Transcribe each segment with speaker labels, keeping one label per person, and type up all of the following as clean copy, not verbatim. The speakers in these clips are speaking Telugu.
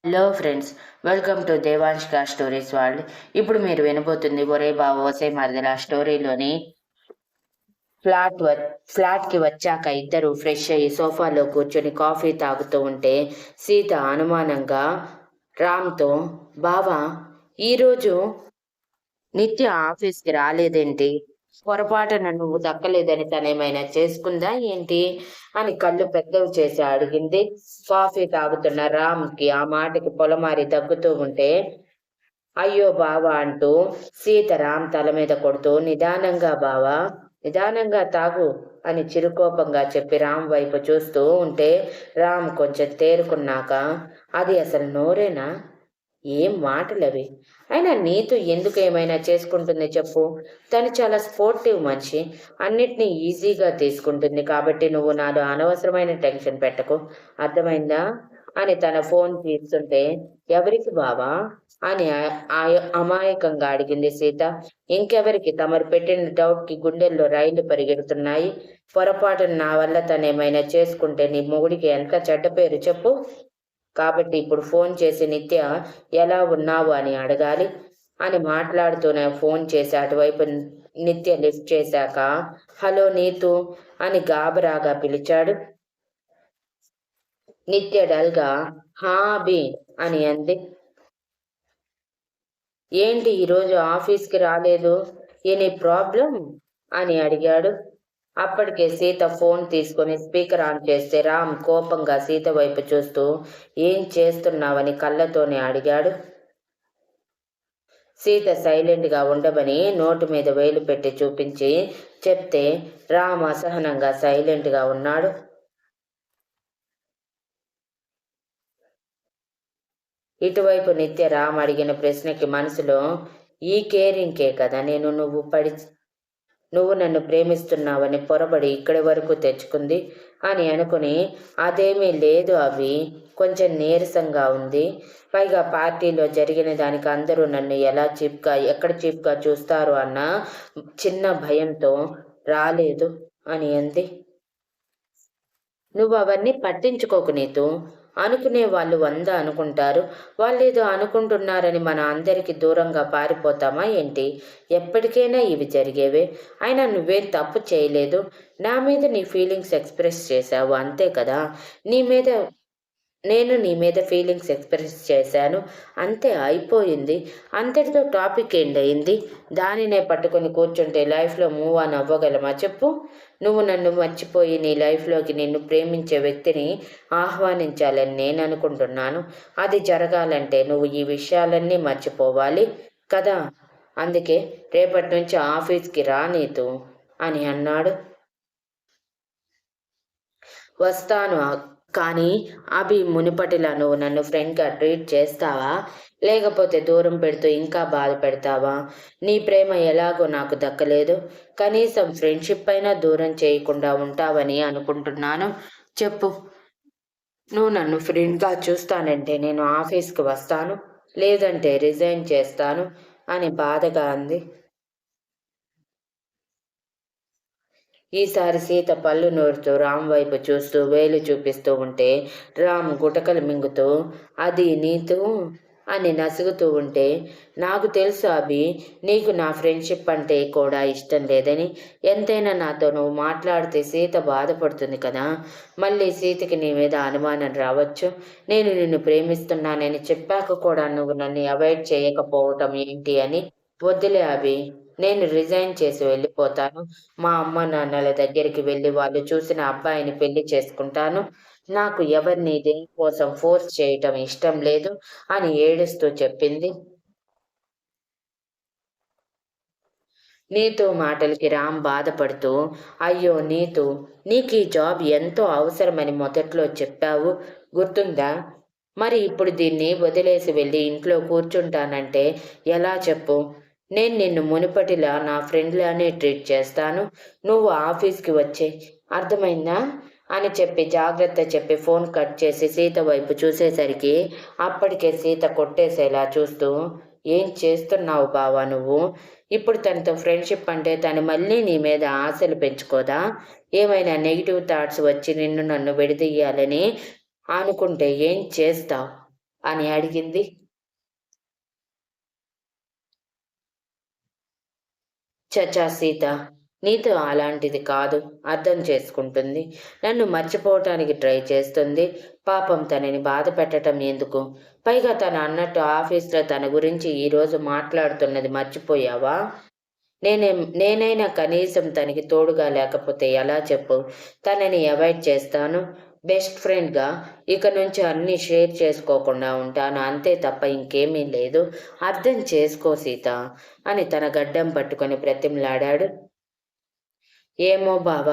Speaker 1: హలో ఫ్రెండ్స్, వెల్కమ్ టు దేవాంష్క స్టోరీస్ వరల్డ్. ఇప్పుడు మీరు వినబోతుంది ఒరే బావ ఒసే మరదల స్టోరీలోని ఫ్లాట్కి వచ్చాక ఇద్దరు ఫ్రెష్ అయ్యి సోఫాలో కూర్చొని కాఫీ తాగుతూ ఉంటే సీత అనుమానంగా రామ్తో, బావా ఈరోజు నిత్య ఆఫీస్కి రాలేదేంటి? పొరపాటున నువ్వు దక్కలేదని తనేమైనా చేసుకుందా ఏంటి అని కళ్ళు పెద్దవి చేసి అడిగింది. కాఫీ తాగుతున్న రామ్కి ఆ మాటకి పొలమారి దగ్గుతూ ఉంటే, అయ్యో బావా అంటూ సీత రామ్ తల మీద కొడుతూ, నిదానంగా బావా, నిదానంగా తాగు అని చిరుకోపంగా చెప్పి రామ్ వైపు చూస్తూ ఉంటే రామ్ కొంచెం తేరుకున్నాక, అది అసలు నోరేనా? ఏం మాటలవి? అయినా నీతో ఎందుకు ఏమైనా చేసుకుంటుంది చెప్పు. తను చాలా స్పోర్టివ్ మనిషి, అన్నిటినీ ఈజీగా తీసుకుంటుంది. కాబట్టి నువ్వు నాలో అనవసరమైన టెన్షన్ పెట్టకు, అర్థమైందా అని తన ఫోన్ తీస్తుంటే, ఎవరికి బావా అని అమాయకంగా అడిగింది సీత. ఇంకెవరికి? తమరు పెట్టిన డౌట్కి గుండెల్లో రైళ్లు పరిగెడుతున్నాయి. పొరపాటున నా వల్ల తనేమైనా చేసుకుంటే నీ మొగుడికి ఎంత చెడ్డ పేరు చెప్పు. కాబట్టి ఇప్పుడు ఫోన్ చేసి నిత్య ఎలా ఉన్నావు అని అడగాలి అని మాట్లాడుతూనే ఫోన్ చేసి అటువైపు నిత్య లిఫ్ట్ చేశాక, హలో నీతు అని గాబరాగా పిలిచాడు. నిత్య డల్గా హా అభి అని అంది. ఏంటి ఈరోజు ఆఫీస్కి రాలేదు? ఎనీ ప్రాబ్లం అని అడిగాడు. అప్పటికే సీత ఫోన్ తీసుకొని స్పీకర్ ఆన్ చేస్తే రామ్ కోపంగా సీత వైపు చూస్తూ, ఏం చేస్తున్నావని కళ్ళతోనే అడిగాడు. సీత సైలెంట్గా ఉండమని నోటు మీద వేలు పెట్టి చూపించి చెప్తే రామ్ అసహనంగా సైలెంట్గా ఉన్నాడు. ఇటువైపు నిత్య రామ్ అడిగిన ప్రశ్నకి మనసులో, ఈ కేరింగ్కే కదా నువ్వు నన్ను ప్రేమిస్తున్నావని పొరబడి ఇక్కడి వరకు తెచ్చుకుంది అని అనుకుని, అదేమీ లేదు అవి, కొంచెం నీరసంగా ఉంది. పైగా పార్టీలో జరిగిన దానికి అందరూ నన్ను ఎక్కడ చీప్గా చూస్తారు అన్న చిన్న భయంతో రాలేదు అని అంది. నువ్వు అవన్నీ పట్టించుకోకు నీతు. అనుకునే వాళ్ళు 100 అనుకుంటారు. వాళ్ళేదో అనుకుంటున్నారని మన అందరికీ దూరంగా పారిపోతామా ఏంటి? ఎప్పటికైనా ఇవి జరిగేవే. అయినా నువ్వేం తప్పు చేయలేదు. నా మీద నీ ఫీలింగ్స్ ఎక్స్ప్రెస్ చేశావు అంతే కదా. నేను నీ మీద ఫీలింగ్స్ ఎక్స్ప్రెస్ చేశాను, అంతే, అయిపోయింది. అంతటితో టాపిక్ ఎండ్ అయింది. దానినే పట్టుకొని కూర్చుంటే లైఫ్లో మూవ్ ఆన్ అవ్వగలమా చెప్పు? నువ్వు నన్ను మర్చిపోయి నీ లైఫ్లోకి నిన్ను ప్రేమించే వ్యక్తిని ఆహ్వానించాలని నేను అనుకుంటున్నాను. అది జరగాలంటే నువ్వు ఈ విషయాలన్నీ మర్చిపోవాలి కదా. అందుకే రేపటి నుంచి ఆఫీస్కి రా నీతు అని అన్నాడు. వస్తాను, కానీ అభి మునుపటిలా నువ్వు నన్ను ఫ్రెండ్గా ట్రీట్ చేస్తావా, లేకపోతే దూరం పెడుతూ ఇంకా బాధ పెడతావా? నీ ప్రేమ ఎలాగో నాకు దక్కలేదు, కనీసం ఫ్రెండ్షిప్ అయినా దూరం చేయకుండా ఉంటావని అనుకుంటున్నాను. చెప్పు, నువ్వు నన్ను ఫ్రెండ్గా చూస్తానంటే నేను ఆఫీస్కి వస్తాను, లేదంటే రిజైన్ చేస్తాను అని బాధగా అంది. ఈసారి సీత పళ్ళు నూరుతూ రామ్ వైపు చూస్తూ వేలు చూపిస్తూ ఉంటే రామ్ గుటకలు మింగుతూ, అది నీతు అని నసుగుతూ ఉంటే, నాకు తెలుసు అభి, నీకు నా ఫ్రెండ్షిప్ అంటే కూడా ఇష్టం లేదని. ఎంతైనా నాతో నువ్వు మాట్లాడితే సీత బాధపడుతుంది కదా. మళ్ళీ సీతకి నీ మీద అనుమానం రావచ్చు. నేను నిన్ను ప్రేమిస్తున్నానని చెప్పాక కూడా నువ్వు నన్ను అవాయిడ్ చేయకపోవటం ఏంటి అని. వద్దులే అభి, నేను రిజైన్ చేసి వెళ్ళిపోతాను. మా అమ్మ నాన్నల దగ్గరికి వెళ్ళి వాళ్ళు చూసిన అబ్బాయిని పెళ్లి చేసుకుంటాను. నాకు ఎవరిని దేనికోసం ఫోర్స్ చేయటం ఇష్టం లేదు అని ఏడుస్తూ చెప్పింది. నీతు మాటలకి రామ్ బాధపడుతూ, అయ్యో నీతు, నీకు ఈ జాబ్ ఎంతో అవసరమని మొదట్లో చెప్పావు, గుర్తుందా? మరి ఇప్పుడు దీన్ని వదిలేసి వెళ్ళి ఇంట్లో కూర్చుంటానంటే ఎలా చెప్పు? నేను నిన్ను మునుపటిలా నా ఫ్రెండ్లానే ట్రీట్ చేస్తాను. నువ్వు ఆఫీస్కి వచ్చే, అర్థమైందా అని చెప్పి జాగ్రత్త చెప్పి ఫోన్ కట్ చేసి సీత వైపు చూసేసరికి అప్పటికే సీత కొట్టేసేలా చూస్తూ, ఏం చేస్తున్నావు బావా నువ్వు? ఇప్పుడు తనతో ఫ్రెండ్షిప్ అంటే తను మళ్ళీ నీ మీద ఆశలు పెంచుకోదా? ఏమైనా నెగిటివ్ థాట్స్ వచ్చి నన్ను విడదీయాలని అనుకుంటే ఏం చేస్తావు? అని అడిగింది. చచా సీత, నీతో అలాంటిది కాదు. అర్థం చేసుకుంటుంది. నన్ను మర్చిపోవటానికి ట్రై చేస్తుంది. పాపం తనని బాధ పెట్టటం ఎందుకు? పైగా తను అన్నట్టు ఆఫీస్‌లో తన గురించి ఈరోజు మాట్లాడుతున్నది మర్చిపోయావా? నేనైనా కనీసం తనకి తోడుగా లేకపోతే ఎలా చెప్పు? తనని అవాయిడ్ చేస్తాను. బెస్ట్ ఫ్రెండ్‌గా ఇక నుంచి అన్నీ షేర్ చేసుకోకుండా ఉంటాను. అంతే తప్ప ఇంకేమీ లేదు. అర్థం చేసుకో సీత అని తన గడ్డం పట్టుకొని బ్రతిమలాడాడు. ఏమో బావ!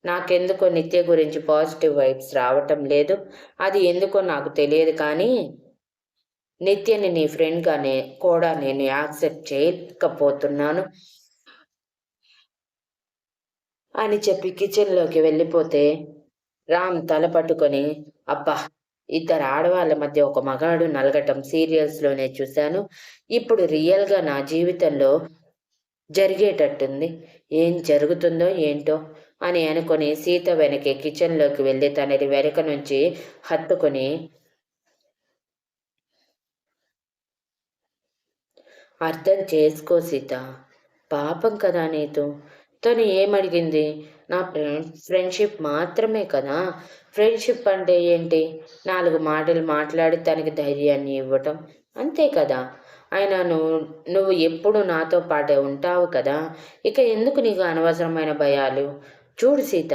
Speaker 1: నాకెందుకో నిత్య గురించి పాజిటివ్ వైబ్స్ రావటం లేదు. అది ఎందుకో నాకు తెలియదు కానీ, నిత్యని నీ ఫ్రెండ్‌గానే కూడా నేను యాక్సెప్ట్ చేయలేకపోతున్నాను అని చెప్పి కిచెన్‌లోకి వెళ్ళిపోతే, రామ్ తల పట్టుకొని, అబ్బా! ఇద్దరు ఆడవాళ్ళ మధ్య ఒక మగాడు నలగటం సీరియల్స్‌లోనే చూశాను. ఇప్పుడు రియల్‌గా నా జీవితంలో జరిగేటట్టుంది. ఏం జరుగుతుందో ఏంటో అని అనుకొని సీత వెనకే కిచెన్‌లోకి వెళ్ళి తనని వెనక నుంచి హత్తుకొని, అర్థం చేసుకో సీత. పాపం కదా నీతో. తను ఏమడిగింది? నా ఫ్రెండ్‌షిప్ మాత్రమే కదా! ఫ్రెండ్‌షిప్ అంటే ఏంటి? 4 మాటలు మాట్లాడి తనకి ధైర్యాన్ని ఇవ్వటం. అంతే కదా! అయినా నువ్వు ఎప్పుడూ నాతో పాటే ఉంటావు కదా! ఇక ఎందుకు నీకు అనవసరమైన భయాలు? చూడు సీత,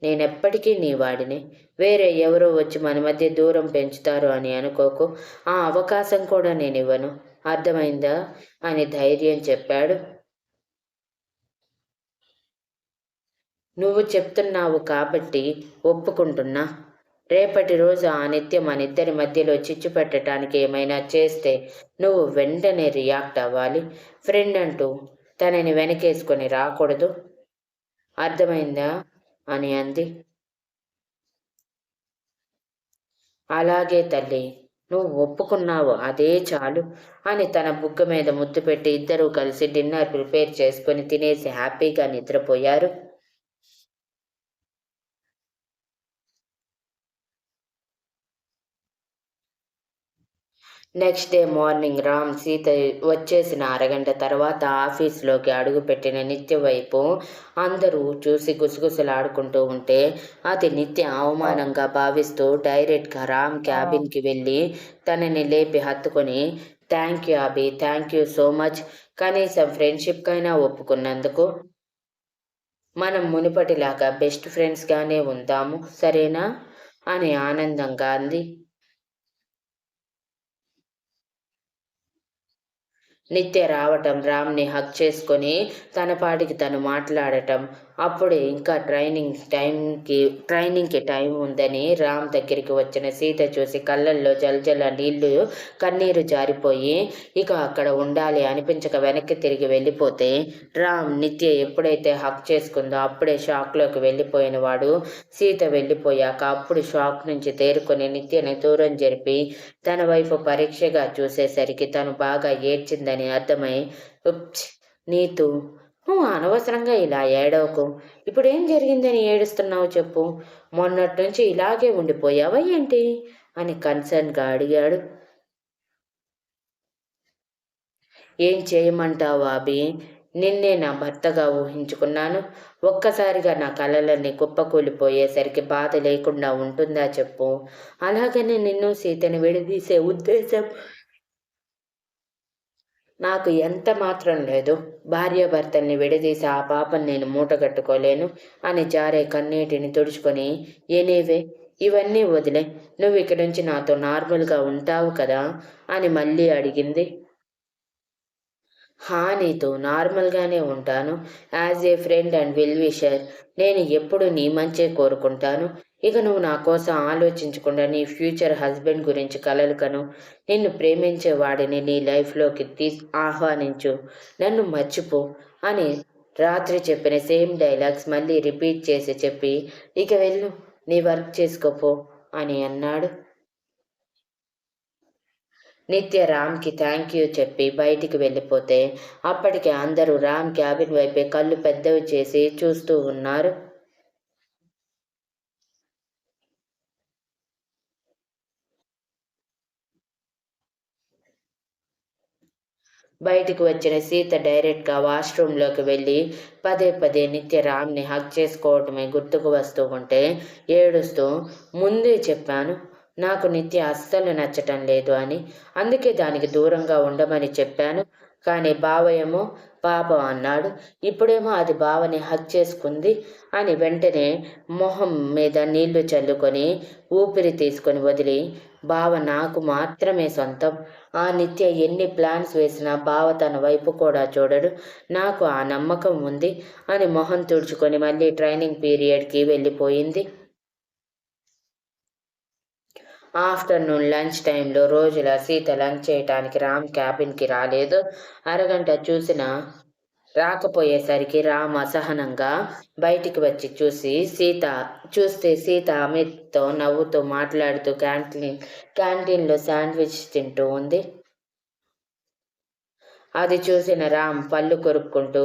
Speaker 1: నేనెప్పటికీ నీ వాడినే. వేరే ఎవరో వచ్చి మన మధ్య దూరం పెంచుతారు అని అనుకోకు. ఆ అవకాశం కూడా నేనివ్వను. అర్థమైందా? అని ధైర్యం చెప్పాడు. నువ్వు చెప్తున్నావు కాబట్టి ఒప్పుకుంటున్నా. రేపటి రోజు ఆ నిత్య మనిద్దరి మధ్యలో చిచ్చు పెట్టటానికి ఏమైనా చేస్తే నువ్వు వెంటనే రియాక్ట్ అవ్వాలి. ఫ్రెండ్ అంటూ తనని వెనకేసుకొని రాకూడదు. అర్థమైందా? అని అంది. అలాగే తల్లి. నువ్వు ఒప్పుకున్నావు అదే చాలు అని తన బుగ్గ మీద ముద్దు పెట్టి ఇద్దరూ కలిసి డిన్నర్ ప్రిపేర్ చేసుకొని తినేసి హ్యాపీగా నిద్రపోయారు. Next day morning Ram, Sita వచ్చేసిన అరగంట తర్వాత ఆఫీస్‌లోకి అడుగుపెట్టిన నిత్య వైపు అందరూ చూసి గుసగుసలాడుకుంటూ ఉంటే, అది నిత్య అవమానంగా భావిస్తూ డైరెక్ట్‌గా రామ్ క్యాబిన్‌కి వెళ్ళి తనని లేపి హత్తుకొని, thank you Abhi. Thank you so much. కనీసం ఫ్రెండ్‌షిప్‌కైనా ఒప్పుకున్నందుకు. మనం మునుపటిలాగా బెస్ట్ ఫ్రెండ్స్‌గానే ఉందాము. సరేనా? అని ఆనందంగా అంది. నిత్య రావటం, రామ్‌ని హగ్ చేసుకొని తన పాటికి తను మాట్లాడటం. అప్పుడే ఇంకా ట్రైనింగ్‌కి టైం ఉందని రామ్ దగ్గరికి వచ్చిన సీత చూసి కళ్ళల్లో జలజల నీళ్లు, కన్నీరు జారిపోయి ఇక అక్కడ ఉండాలి అనిపించక వెనక్కి తిరిగి వెళ్ళిపోతే, రామ్ నిత్య ఎప్పుడైతే హగ్ చేసుకుందో అప్పుడే షాక్‌లోకి వెళ్ళిపోయిన వాడు, సీత వెళ్ళిపోయాక అప్పుడు షాక్ నుంచి తేరుకొని నిత్యని దూరం జరిపి తన వైపు పరీక్షగా చూసేసరికి తను బాగా ఏడ్చిందని అర్థమై, ఉప్చ్! నీతు, నువ్వు అనవసరంగా ఇలా ఏడవకు. ఇప్పుడేం జరిగిందని ఏడుస్తున్నావు చెప్పు? మొన్నట్నుంచి ఇలాగే ఉండిపోయావా ఏంటి? అని కన్సర్న్‌గా అడిగాడు. ఏం చేయమంటావు అభి? నిన్నే నా భర్తగా ఊహించుకున్నాను. ఒక్కసారిగా నా కలలన్నీ కుప్పకూలిపోయేసరికి బాధ లేకుండా ఉంటుందా చెప్పు? అలాగని నిన్ను సీతని విడదీసే ఉద్దేశం నాకు ఎంత మాత్రం లేదు. భార్యాభర్తల్ని విడదీసి ఆ పాపని నేను మూటగట్టుకోలేను అని జారే కన్నీటిని తుడుచుకొని, ఎనీవే ఇవన్నీ వదిలే. నువ్విక నుంచి నాతో నార్మల్‌గా ఉంటావు కదా అని మళ్ళీ అడిగింది. నీతో నార్మల్‌గానే ఉంటాను. As a friend and well wisher నేను ఎప్పుడూ నీ మంచే కోరుకుంటాను. ఇక నువ్వు నా కోసం ఆలోచించకుండా నీ ఫ్యూచర్ హస్బెండ్ గురించి కలలు కను. నిన్ను ప్రేమించే వాడిని నీ లైఫ్‌లోకి ఆహ్వానించు. నన్ను మర్చిపో అని రాత్రి చెప్పిన సేమ్ డైలాగ్స్ మళ్ళీ రిపీట్ చేసి చెప్పి, ఇక వెళ్ళు, నీ వర్క్ చేసుకోపో అని అన్నాడు. నిత్య రామ్‌కి థాంక్ యూ చెప్పి బయటికి వెళ్ళిపోతే, అప్పటికి అందరూ రామ్ క్యాబిన్ వైపే కళ్ళు పెద్దవి చేసి చూస్తూ ఉన్నారు. బయటికి వచ్చిన సీత డైరెక్ట్గా వాష్రూమ్లోకి వెళ్ళి పదే పదే నిత్య రామ్ని హక్ చేసుకోవటమే గుర్తుకు వస్తూ ఉంటే ఏడుస్తూ, ముందే చెప్పాను నాకు నిత్య అస్సలు నచ్చటం లేదు అని, అందుకే దానికి దూరంగా ఉండమని చెప్పాను. కానీ బావయేమో పాపం అన్నాడు. ఇప్పుడేమో అది బావని హక్ చేసుకుంది అని వెంటనే మొహం మీద నీళ్లు చల్లుకొని ఊపిరి తీసుకొని వదిలి, బావ నాకు మాత్రమే సొంతం. ఆ నిత్య ఎన్ని ప్లాన్స్ వేసినా బావ తన వైపు కూడా చూడడు. నాకు ఆ నమ్మకం ఉంది అని మొహం తుడుచుకొని మళ్ళీ ట్రైనింగ్ పీరియడ్కి వెళ్ళిపోయింది. ఆఫ్టర్నూన్ లంచ్ టైంలో రోజులా సీత లంచ్ చేయటానికి రామ్ క్యాబిన్కి రాలేదు. అరగంట చూసినా రాకపోయేసరికి రామ్ అసహనంగా బయటికి వచ్చి చూస్తే సీత అమిత్తో నవ్వుతూ మాట్లాడుతూ క్యాంటీన్లో శాండ్విచ్ తింటూ ఉంది. అది చూసిన రామ్ పళ్ళు కొరుక్కుంటూ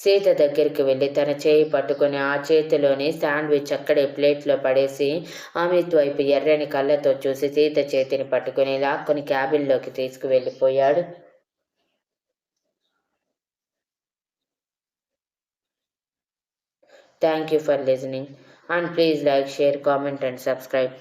Speaker 1: సీత దగ్గరికి వెళ్ళి తన చేయి పట్టుకుని ఆ చేతిలోని శాండ్విచ్ అక్కడే ప్లేట్లో పడేసి అమిత్ వైపు ఎర్రని కళ్ళతో చూసి సీత చేతిని పట్టుకుని లాక్కొని క్యాబిన్లోకి తీసుకువెళ్ళిపోయాడు. Thank you for listening and please like, share, comment and subscribe.